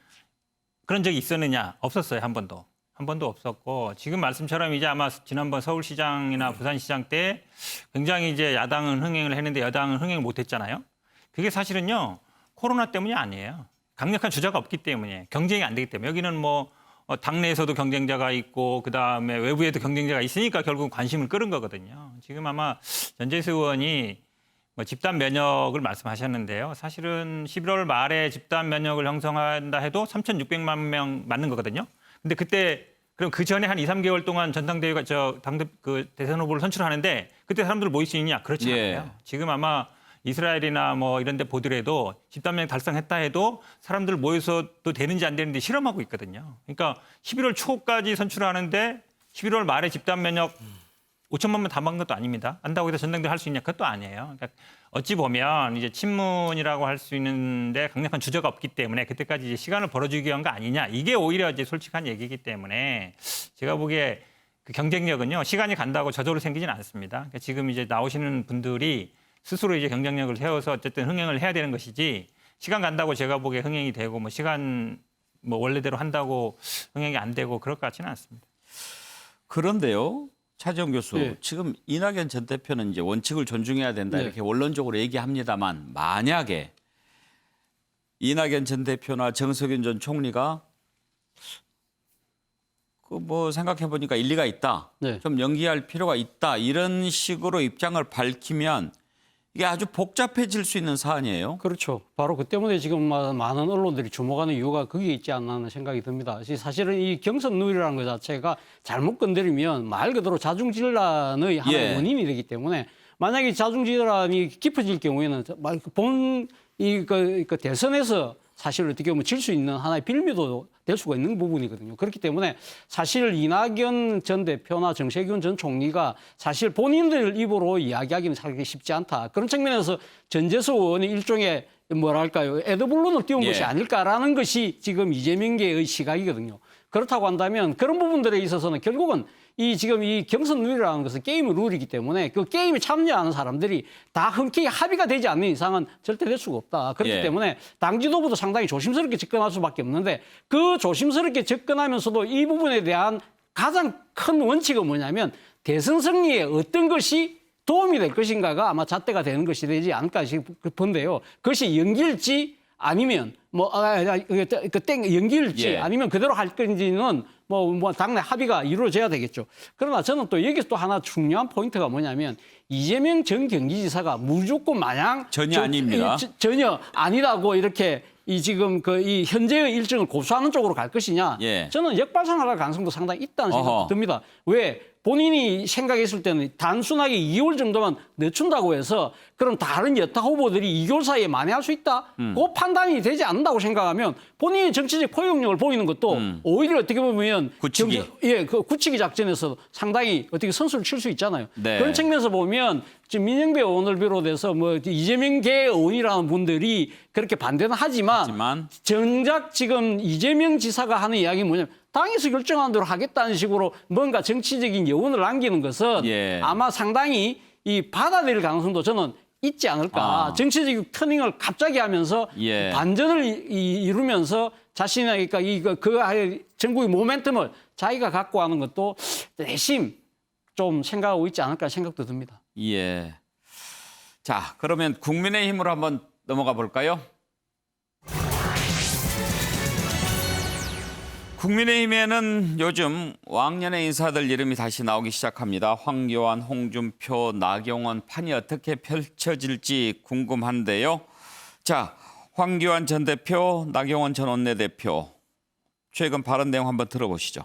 그런 적이 있었느냐? 없었어요. 한 번도. 한 번도 없었고 지금 말씀처럼 이제 아마 지난번 서울시장이나 부산시장 때 굉장히 이제 야당은 흥행을 했는데 여당은 흥행을 못 했잖아요. 그게 사실은요. 코로나 때문이 아니에요. 강력한 주자가 없기 때문에 경쟁이 안 되기 때문에 여기는 뭐 당내에서도 경쟁자가 있고 그다음에 외부에도 경쟁자가 있으니까 결국 관심을 끌은 거거든요. 지금 아마 전재수 의원이 뭐 집단 면역을 말씀하셨는데요. 사실은 11월 말에 집단 면역을 형성한다 해도 3,600만 명 맞는 거거든요. 근데 그때 그럼 그 전에 한 2, 3개월 동안 전당대회가 대선 후보를 선출하는데 그때 사람들 모일 수 있느냐? 그렇지 않아요. 예. 지금 아마 이스라엘이나 뭐 이런 데 보더라도 집단 면역 달성했다 해도 사람들 모여서도 되는지 안 되는지 실험하고 있거든요. 그러니까 11월 초까지 선출하는데 11월 말에 집단 면역 5천만 명 다 막은 것도 아닙니다. 안다고 해서 전당대회 할 수 있냐? 그것도 아니에요. 그러니까 어찌 보면 이제 친문이라고 할 수 있는데 강력한 주저가 없기 때문에 그때까지 이제 시간을 벌어주기 위한 거 아니냐? 이게 오히려 이제 솔직한 얘기이기 때문에 제가 보기에 그 경쟁력은요 시간이 간다고 저절로 생기지는 않습니다. 그러니까 지금 이제 나오시는 분들이 스스로 이제 경쟁력을 세워서 어쨌든 흥행을 해야 되는 것이지 시간 간다고 제가 보기에 흥행이 되고 뭐 시간 뭐 원래대로 한다고 흥행이 안 되고 그럴 것 같지는 않습니다. 그런데요. 차지영 교수, 네. 지금 이낙연 전 대표는 이제 원칙을 존중해야 된다 네. 이렇게 원론적으로 얘기합니다만 만약에 이낙연 전 대표나 정석윤 전 총리가 그 뭐 생각해 보니까 일리가 있다. 네. 좀 연기할 필요가 있다. 이런 식으로 입장을 밝히면 이게 아주 복잡해질 수 있는 사안이에요. 그렇죠. 바로 그 때문에 지금 많은 언론들이 주목하는 이유가 거기에 있지 않나 하는 생각이 듭니다. 사실은 이 경선 누리라는 것 자체가 잘못 건드리면 말 그대로 자중질란의 하나의 예. 원인이 되기 때문에 만약에 자중질란이 깊어질 경우에는 그 대선에서 사실 어떻게 보면 질 수 있는 하나의 빌미도 될 수가 있는 부분이거든요. 그렇기 때문에 사실 이낙연 전 대표나 정세균 전 총리가 사실 본인들 입으로 이야기하기는 사실 쉽지 않다. 그런 측면에서 전재수 의원이 에드블론을 띄운 예. 것이 아닐까라는 것이 지금 이재명계의 시각이거든요. 그렇다고 한다면 그런 부분들에 있어서는 결국은 지금 이 경선 룰이라는 것은 게임의 룰이기 때문에 그 게임에 참여하는 사람들이 다 흔쾌히 합의가 되지 않는 이상은 절대 될 수가 없다. 그렇기 예. 때문에 당 지도부도 상당히 조심스럽게 접근할 수밖에 없는데 그 조심스럽게 접근하면서도 이 부분에 대한 가장 큰 원칙은 뭐냐면 대선 승리에 어떤 것이 도움이 될 것인가가 아마 잣대가 되는 것이 되지 않을까 싶은데요. 그것이 연기일지 아니면 연기일지 예. 아니면 그대로 할 건지는 뭐 당내 합의가 이루어져야 되겠죠. 그러나 저는 또 여기서 또 하나 중요한 포인트가 뭐냐면 이재명 전 경기지사가 무조건 마냥 전혀 아닙니다. 전혀 아니라고 이렇게 지금 이 현재의 일정을 고수하는 쪽으로 갈 것이냐? 예. 저는 역발상할 가능성도 상당히 있다는 생각도 어허. 듭니다. 왜? 본인이 생각했을 때는 단순하게 2개월 정도만 늦춘다고 해서 그럼 다른 여타 후보들이 2개월 사이에 만회할 수 있다? 그 판단이 되지 않는다고 생각하면 본인의 정치적 포용력을 보이는 것도 오히려 어떻게 보면 굳히기. 그 굳히기 작전에서 상당히 어떻게 선수를 칠 수 있잖아요. 네. 그런 측면에서 보면 지금 민영배 의원을 비롯해서 이재명계 의원이라는 분들이 그렇게 반대는 하지만 정작 지금 이재명 지사가 하는 이야기는 뭐냐면 당에서 결정한 대로 하겠다는 식으로 뭔가 정치적인 여운을 남기는 것은 예. 아마 상당히 받아들일 가능성도 저는 있지 않을까. 정치적 터닝을 갑자기 하면서 예. 반전을 이루면서 자신의 그 전국의 모멘텀을 자기가 갖고 하는 것도 내심 좀 생각하고 있지 않을까 생각도 듭니다. 예. 자, 그러면 국민의힘으로 한번 넘어가 볼까요? 국민의힘에는 요즘 왕년의 인사들 이름이 다시 나오기 시작합니다. 황교안, 홍준표, 나경원 판이 어떻게 펼쳐질지 궁금한데요. 자, 황교안 전 대표, 나경원 전 원내대표 최근 발언 내용 한번 들어보시죠.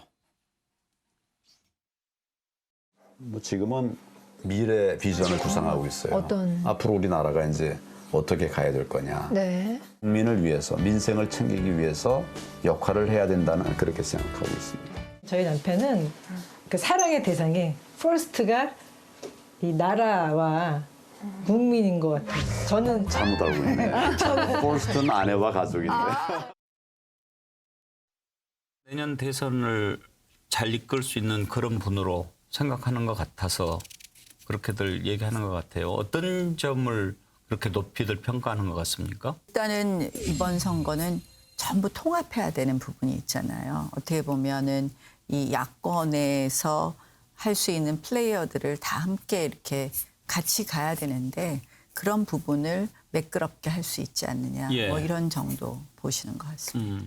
지금은 미래 비전을 구상하고 있어요. 어떤? 앞으로 우리나라가 이제 어떻게 가야 될 거냐. 네. 국민을 위해서, 민생을 챙기기 위해서 역할을 해야 된다는 그렇게 생각하고 있습니다. 저희 남편은 그 사랑의 대상이 퍼스트가 이 나라와 국민인 것 같아요. 저는 잘못 알고 있네. 폴스트는 아내와 가족인데. 내년 대선을 잘 이끌 수 있는 그런 분으로 생각하는 것 같아서 그렇게들 얘기하는 것 같아요. 어떤 점을 그렇게 높이들 평가하는 것 같습니까? 일단은 이번 선거는 전부 통합해야 되는 부분이 있잖아요. 어떻게 보면은 이 야권에서 할 수 있는 플레이어들을 다 함께 이렇게 같이 가야 되는데 그런 부분을 매끄럽게 할 수 있지 않느냐. 예. 뭐 이런 정도 보시는 것 같습니다.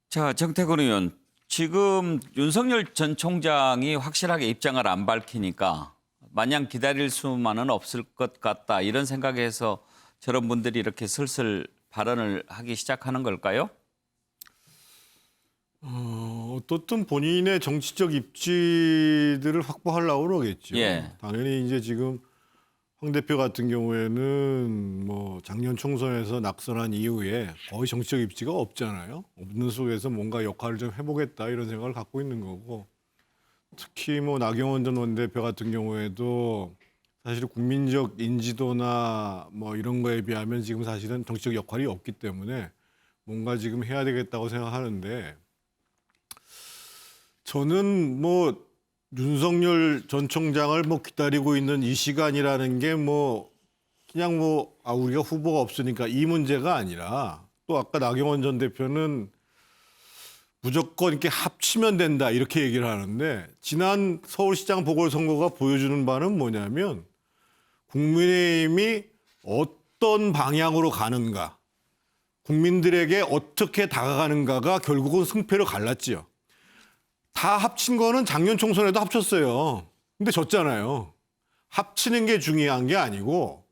자, 정태근 의원. 지금 윤석열 전 총장이 확실하게 입장을 안 밝히니까 마냥 기다릴 수만은 없을 것 같다. 이런 생각에서 저런 분들이 이렇게 슬슬 발언을 하기 시작하는 걸까요? 어떻든 본인의 정치적 입지들을 확보하려고 그러겠죠. 예. 당연히 이제 지금 황 대표 같은 경우에는 뭐 작년 총선에서 낙선한 이후에 거의 정치적 입지가 없잖아요. 없는 속에서 뭔가 역할을 좀 해보겠다 이런 생각을 갖고 있는 거고, 특히 뭐 나경원 전 원내대표 같은 경우에도 사실 국민적 인지도나 뭐 이런 거에 비하면 지금 사실은 정치적 역할이 없기 때문에 뭔가 지금 해야 되겠다고 생각하는데, 저는 뭐 윤석열 전 총장을 뭐 기다리고 있는 이 시간이라는 게 뭐 그냥 뭐 우리가 후보가 없으니까 이 문제가 아니라, 또 아까 나경원 전 대표는 무조건 이렇게 합치면 된다 이렇게 얘기를 하는데, 지난 서울시장 보궐선거가 보여주는 바는 뭐냐면 국민의힘이 어떤 방향으로 가는가, 국민들에게 어떻게 다가가는가가 결국은 승패를 갈랐지요. 다 합친 거는 작년 총선에도 합쳤어요. 근데 졌잖아요. 합치는 게 중요한 게 아니고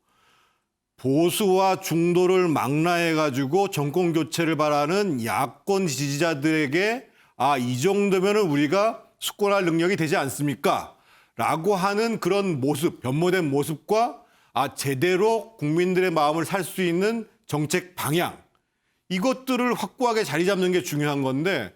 보수와 중도를 망라해가지고 정권 교체를 바라는 야권 지지자들에게 이 정도면은 우리가 숙권할 능력이 되지 않습니까? 라고 하는 그런 모습, 변모된 모습과 제대로 국민들의 마음을 살 수 있는 정책 방향, 이것들을 확고하게 자리 잡는 게 중요한 건데,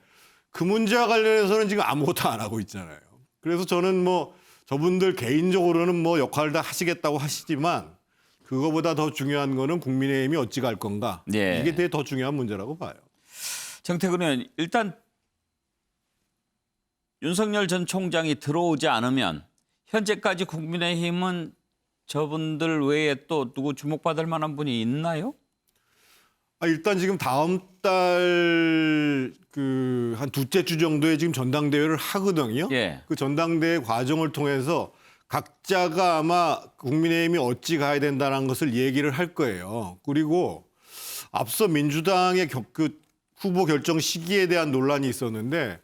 그 문제와 관련해서는 지금 아무것도 안 하고 있잖아요. 그래서 저는 뭐 저분들 개인적으로는 뭐 역할을 다 하시겠다고 하시지만 그거보다 더 중요한 거는 국민의힘이 어찌 갈 건가. 예. 이게 되게 더 중요한 문제라고 봐요. 정태근 의원, 일단 윤석열 전 총장이 들어오지 않으면 현재까지 국민의힘은 저분들 외에 또 누구 주목받을 만한 분이 있나요? 일단 지금 다음 달 한 둘째 주 정도에 지금 전당대회를 하거든요. 예. 그 전당대회 과정을 통해서 각자가 아마 국민의힘이 어찌 가야 된다는 것을 얘기를 할 거예요. 그리고 앞서 민주당의 그 후보 결정 시기에 대한 논란이 있었는데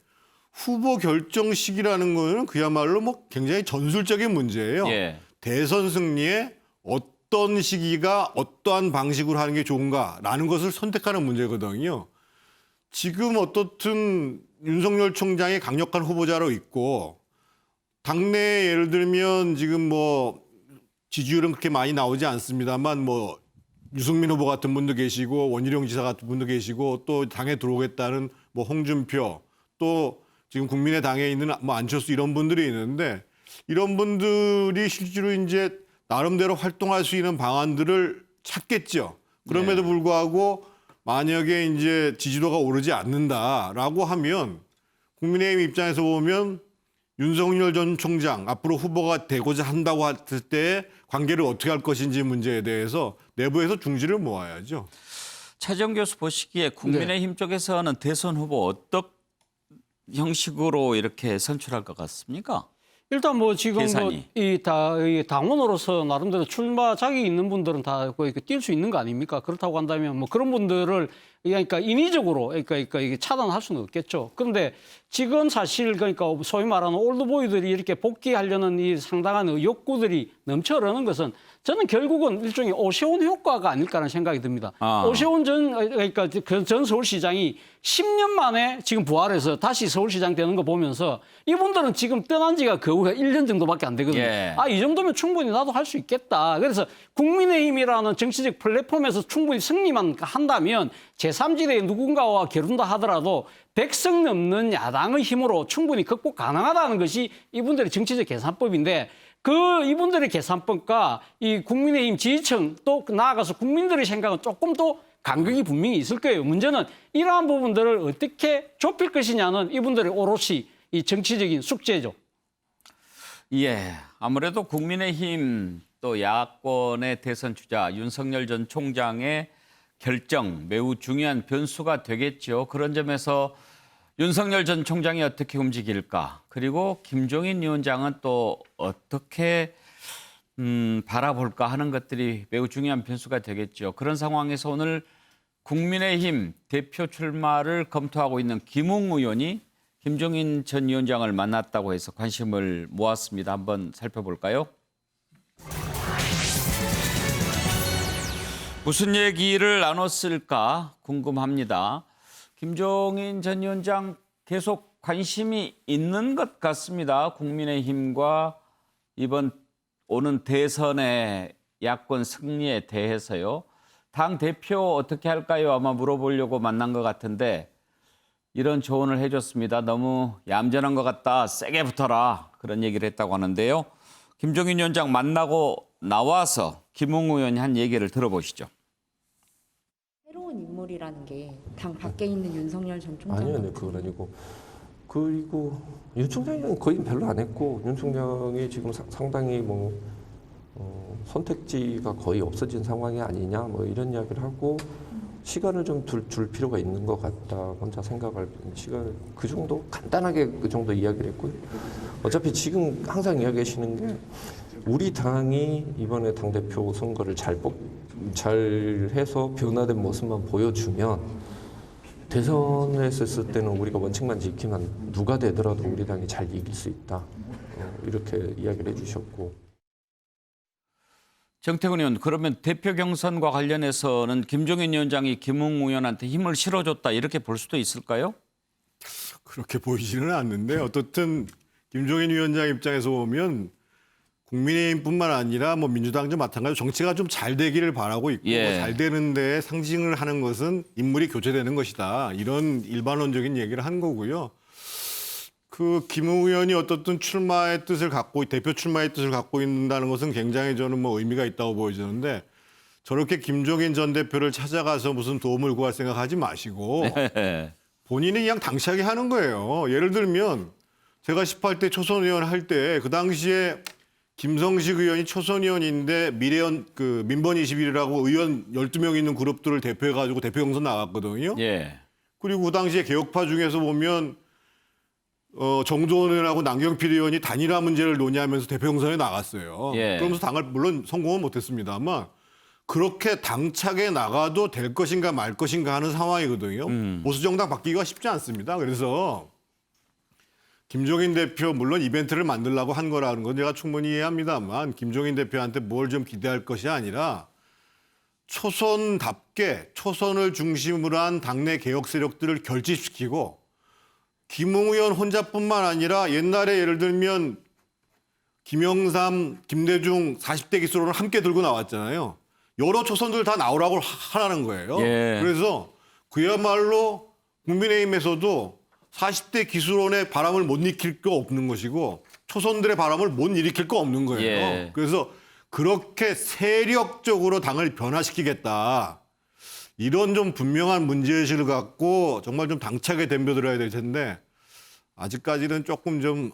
후보 결정 시기라는 거는 그야말로 뭐 굉장히 전술적인 문제예요. 예. 대선 승리에 어떤 시기가 어떠한 방식으로 하는 게 좋은가라는 것을 선택하는 문제거든요. 지금 어떻든 윤석열 총장이 강력한 후보자로 있고 당내에 예를 들면 지금 뭐 지지율은 그렇게 많이 나오지 않습니다만 뭐 유승민 후보 같은 분도 계시고 원희룡 지사 같은 분도 계시고 또 당에 들어오겠다는 뭐 홍준표 또 지금 국민의당에 있는 뭐 안철수 이런 분들이 있는데 이런 분들이 실제로 이제 나름대로 활동할 수 있는 방안들을 찾겠죠. 그럼에도 불구하고 만약에 이제 지지도가 오르지 않는다라고 하면 국민의힘 입장에서 보면 윤석열 전 총장 앞으로 후보가 되고자 한다고 했을 때 관계를 어떻게 할 것인지 문제에 대해서 내부에서 중지를 모아야죠. 차정 교수 보시기에 국민의힘 쪽에서는 대선 후보 어떤 형식으로 이렇게 선출할 것 같습니까? 일단 뭐 지금 계산이. 이 당원으로서 나름대로 출마 자격이 있는 분들은 다 뛸 수 있는 거 아닙니까? 그렇다고 한다면 뭐 그런 분들을 그러니까 인위적으로 그러니까 이게 차단할 수는 없겠죠. 그런데 지금 사실 그러니까 소위 말하는 올드보이들이 이렇게 복귀하려는 이 상당한 욕구들이 넘쳐 흐르는 것은 저는 결국은 일종의 오세훈 효과가 아닐까라는 생각이 듭니다. 오세훈 전 서울시장이 10년 만에 지금 부활해서 다시 서울시장 되는 거 보면서 이분들은 지금 떠난 지가 겨우 1년 정도밖에 안 되거든요. 예. 이 정도면 충분히 나도 할 수 있겠다. 그래서 국민의힘이라는 정치적 플랫폼에서 충분히 승리만 한다면 제3지대의 누군가와 겨룬다 하더라도 100석 넘는 야당의 힘으로 충분히 극복 가능하다는 것이 이분들의 정치적 계산법인데 이분들의 계산법과 이 국민의힘 지지층 또 나아가서 국민들의 생각은 조금 더 간극이 분명히 있을 거예요. 문제는 이러한 부분들을 어떻게 좁힐 것이냐는 이분들의 오롯이 이 정치적인 숙제죠. 예, 아무래도 국민의힘 또 야권의 대선 주자 윤석열 전 총장의 결정 매우 중요한 변수가 되겠죠. 그런 점에서 윤석열 전 총장이 어떻게 움직일까? 그리고 김종인 위원장은 또 어떻게 바라볼까 하는 것들이 매우 중요한 변수가 되겠죠. 그런 상황에서 오늘 국민의힘 대표 출마를 검토하고 있는 김웅 의원이 김종인 전 위원장을 만났다고 해서 관심을 모았습니다. 한번 살펴볼까요? 무슨 얘기를 나눴을까 궁금합니다. 김종인 전 위원장 계속 관심이 있는 것 같습니다. 국민의힘과 이번 오는 대선의 야권 승리에 대해서요. 당 대표 어떻게 할까요? 아마 물어보려고 만난 것 같은데 이런 조언을 해줬습니다. 너무 얌전한 것 같다. 세게 붙어라. 그런 얘기를 했다고 하는데요. 김종인 위원장 만나고 나와서 김웅 의원이 한 얘기를 들어보시죠. 새로운 인물이라는 게 당 밖에 있는 윤석열 전 총장 아니요, 그건 아니고 그리고 윤 총장은 거의 별로 안 했고 윤 총장이 지금 상당히 뭐 선택지가 거의 없어진 상황이 아니냐 뭐 이런 이야기를 하고 시간을 좀 줄 필요가 있는 것 같다 혼자 생각할 시간 그 정도 간단하게 그 정도 이야기를 했고요. 어차피 지금 항상 이야기하시는 게 우리 당이 이번에 당대표 선거를 잘 해서 변화된 모습만 보여주면 대선에 했을 때는 우리가 원칙만 지키면 누가 되더라도 우리 당이 잘 이길 수 있다. 이렇게 이야기를 해주셨고. 정태근 의원, 그러면 대표 경선과 관련해서는 김종인 위원장이 김웅 의원한테 힘을 실어줬다 이렇게 볼 수도 있을까요? 그렇게 보이지는 않는데 어떻든 김종인 위원장 입장에서 보면 국민의힘뿐만 아니라 뭐 민주당도 마찬가지로 정치가 좀 잘 되기를 바라고 있고 잘 되는데 상징을 하는 것은 인물이 교체되는 것이다. 이런 일반론적인 얘기를 한 거고요. 그 김웅 의원이 어떻든 출마의 뜻을 갖고 대표 출마의 뜻을 갖고 있다는 것은 굉장히 저는 뭐 의미가 있다고 보여지는데 저렇게 김종인 전 대표를 찾아가서 무슨 도움을 구할 생각하지 마시고 본인이 그냥 당차게 하는 거예요. 예를 들면 제가 18대 초선 의원 할 때 그 당시에 김성식 의원이 초선 의원인데 미래연 그 민번 21이라고 의원 12명 있는 그룹들을 대표해 가지고 대표 경선 나갔거든요. 예. 그리고 그 당시에 개혁파 중에서 보면 정조원 의원하고 남경필 의원이 단일화 문제를 논의하면서 대표 경선에 나갔어요. 예. 그러면서 당을 물론 성공은 못했습니다만 그렇게 당차게 나가도 될 것인가 말 것인가 하는 상황이거든요. 보수 정당 바뀌기가 쉽지 않습니다. 그래서 김종인 대표 물론 이벤트를 만들려고 한 거라는 건 제가 충분히 이해합니다만 김종인 대표한테 뭘 좀 기대할 것이 아니라 초선답게 초선을 중심으로 한 당내 개혁 세력들을 결집시키고 김웅 의원 혼자뿐만 아니라 옛날에 예를 들면 김영삼, 김대중 40대 기수로는 함께 들고 나왔잖아요. 여러 초선들 다 나오라고 하라는 거예요. 예. 그래서 그야말로 국민의힘에서도 40대 기수론의 바람을 못 일으킬 거 없는 것이고 초선들의 바람을 못 일으킬 거 없는 거예요. 예. 그래서 그렇게 세력적으로 당을 변화시키겠다. 이런 좀 분명한 문제의식을 갖고 정말 좀 당차게 덤벼들어야 될 텐데 아직까지는 조금 좀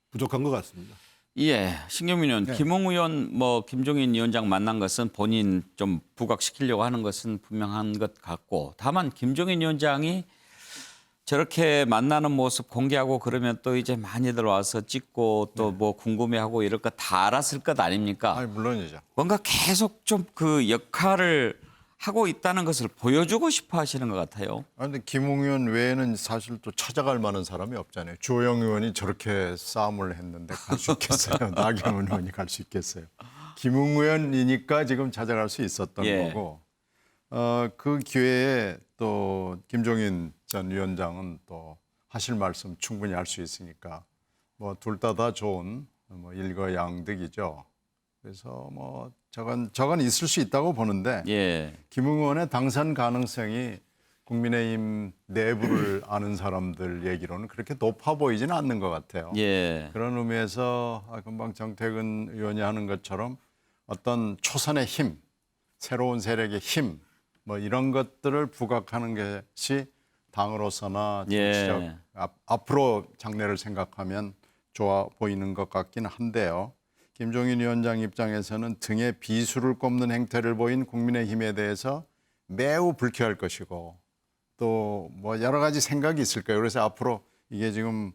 부족한 것 같습니다. 예, 신경민 의원, 네. 김웅 의원, 김종인 위원장 만난 것은 본인 좀 부각시키려고 하는 것은 분명한 것 같고, 다만 김종인 위원장이 저렇게 만나는 모습 공개하고 그러면 또 이제 많이들 와서 찍고 또 뭐 궁금해하고 이럴 거 다 알았을 것 아닙니까? 아니, 물론이죠. 뭔가 계속 좀 그 역할을 하고 있다는 것을 보여주고 싶어 하시는 것 같아요. 그런데 김웅 의원 외에는 사실 또 찾아갈 만한 사람이 없잖아요. 주호영 의원이 저렇게 싸움을 했는데 갈 수 있겠어요. 나경원 의원이 갈 수 있겠어요. 김웅 의원이니까 지금 찾아갈 수 있었던 예. 거고 그 기회에 또 김종인 전 위원장은 또 하실 말씀 충분히 할 수 있으니까 뭐 둘 다 좋은 일거양득이죠. 그래서 저건 있을 수 있다고 보는데 예. 김웅 의원의 당선 가능성이 국민의힘 내부를 아는 사람들 얘기로는 그렇게 높아 보이지는 않는 것 같아요. 예. 그런 의미에서 금방 정태근 의원이 하는 것처럼 어떤 초선의 힘, 새로운 세력의 힘, 이런 것들을 부각하는 것이 당으로서나 정치적 예. 앞으로 장래를 생각하면 좋아 보이는 것 같긴 한데요. 김종인 위원장 입장에서는 등에 비수를 꼽는 행태를 보인 국민의힘에 대해서 매우 불쾌할 것이고 또 여러 가지 생각이 있을 거예요. 그래서 앞으로 이게 지금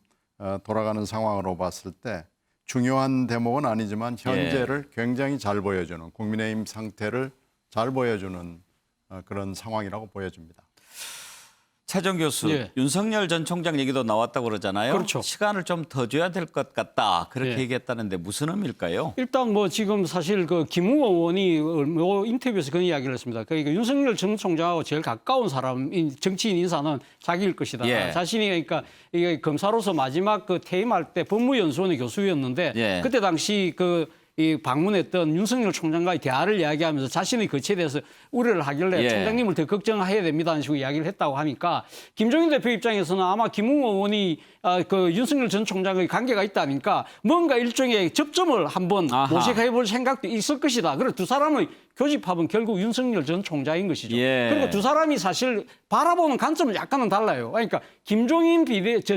돌아가는 상황으로 봤을 때 중요한 대목은 아니지만 현재를 굉장히 잘 보여주는 국민의힘 상태를 잘 보여주는 그런 상황이라고 보여집니다. 차정 교수, 예. 윤석열 전 총장 얘기도 나왔다고 그러잖아요. 그렇죠. 시간을 좀 더 줘야 될 것 같다. 그렇게 예. 얘기했다는데 무슨 의미일까요? 일단 지금 사실 김웅 의원이 인터뷰에서 그런 이야기를 했습니다. 그러니까 윤석열 전 총장하고 제일 가까운 사람, 정치인 인사는 자기일 것이다. 예. 자신이 그러니까 이게 검사로서 마지막 퇴임할 때 법무연수원의 교수였는데 예. 그때 당시 이 방문했던 윤석열 총장과의 대화를 이야기하면서 자신의 거치에 대해서 우려를 하길래 예. 총장님을 더 걱정해야 됩니다는 식으로 이야기를 했다고 하니까 김종인 대표 입장에서는 아마 김웅 의원이 윤석열 전 총장의 관계가 있다니까 뭔가 일종의 접점을 한번 모색해 볼 생각도 있을 것이다. 그래서 두 사람의 교집합은 결국 윤석열 전 총장인 것이죠. 예. 그리고 두 사람이 사실 바라보는 관점은 약간은 달라요. 그러니까 김종인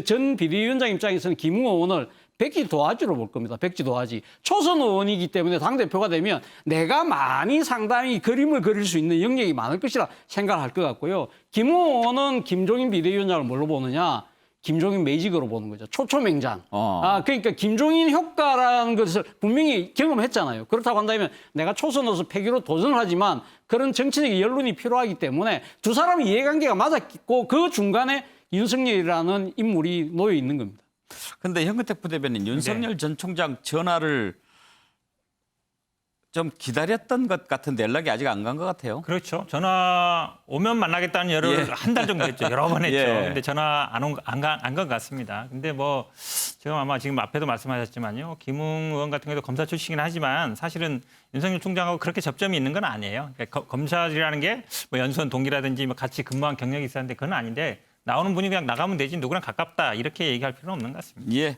전 비대위원장 입장에서는 김웅 의원을 백지 도화지로 볼 겁니다. 백지 도화지. 초선 의원이기 때문에 당대표가 되면 내가 많이 상당히 그림을 그릴 수 있는 영역이 많을 것이라 생각을 할 것 같고요. 김웅 의원은 김종인 비대위원장을 뭘로 보느냐. 김종인 매직으로 보는 거죠. 초초맹장. 그러니까 김종인 효과라는 것을 분명히 경험했잖아요. 그렇다고 한다면 내가 초선으로서 패기로 도전을 하지만 그런 정치적 연륜이 필요하기 때문에 두 사람의 이해관계가 맞았고 그 중간에 윤석열이라는 인물이 놓여 있는 겁니다. 근데 현근택 부대변인 윤석열 전 총장 전화를 좀 기다렸던 것 같은데 연락이 아직 안 간 것 같아요. 그렇죠. 전화 오면 만나겠다는 열을 한 달 정도 했죠. 여러 번 했죠. 예. 근데 전화 안 간 것 같습니다. 근데 지금 아마 지금 앞에도 말씀하셨지만요. 김웅 의원 같은 경우도 검사 출신이긴 하지만 사실은 윤석열 총장하고 그렇게 접점이 있는 건 아니에요. 그러니까 검사들이라는 게 연수원 동기라든지 같이 근무한 경력이 있었는데 그건 아닌데 나오는 분이 그냥 나가면 되지 누구랑 가깝다 이렇게 얘기할 필요는 없는 것 같습니다. 예.